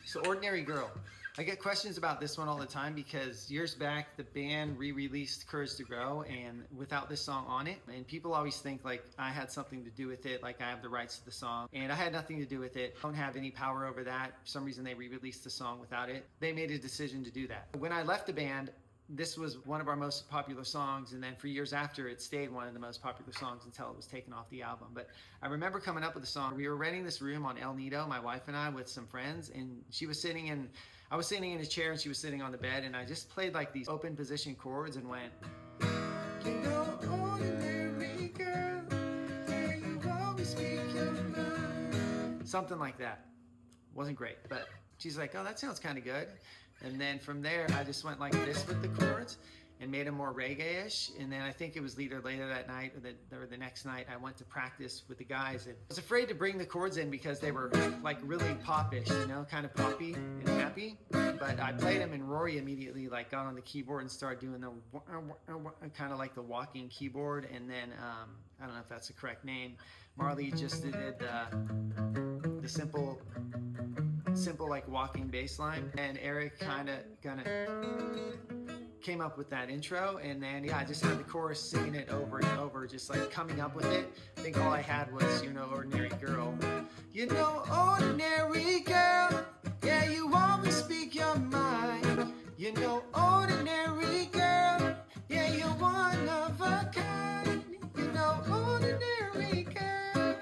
So Ordinary Girl. I get questions about this one all the time because years back the band re-released Courage to Grow and without this song on it, and people always think like I had something to do with it, like I have the rights to the song, and I had nothing to do with it. I don't have any power over that. For some reason they re-released the song without it. They made a decision to do that. When I left the band, this was one of our most popular songs, and then for years after it stayed one of the most popular songs until it was taken off the album. But I remember coming up with the song. We were renting this room on Nido, my wife and I, with some friends, and I was sitting in a chair and she was sitting on the bed, and I just played like these open position chords and went, you know, ordinary girl, yeah, you always speak your mind. Something like that. Wasn't great, but she's like, oh, that sounds kind of good. And then from there, I just went like this with the chords and made them more reggae-ish. And then I think it was later that night or the next night, I went to practice with the guys. And I was afraid to bring the chords in because they were like really pop-ish, you know, kind of poppy and happy. But I played them, and Rory immediately like got on the keyboard and started doing the kind of like the walking keyboard. And then I don't know if that's the correct name. Marley just did the simple like walking bass line, and Eric kind of came up with that intro, and then yeah, I just had the chorus singing it over and over, just like coming up with it. I think all I had was, you know, ordinary girl, you know, ordinary girl, yeah, you always speak your mind, you know, ordinary girl, yeah, you're one of a kind, you know, ordinary girl.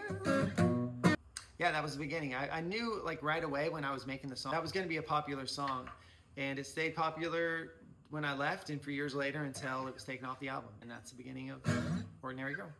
Yeah, that was the beginning. I knew like right away when I was making the song that was going to be a popular song, and it stayed popular when I left and for years later until it was taken off the album, and that's the beginning of Ordinary Girl.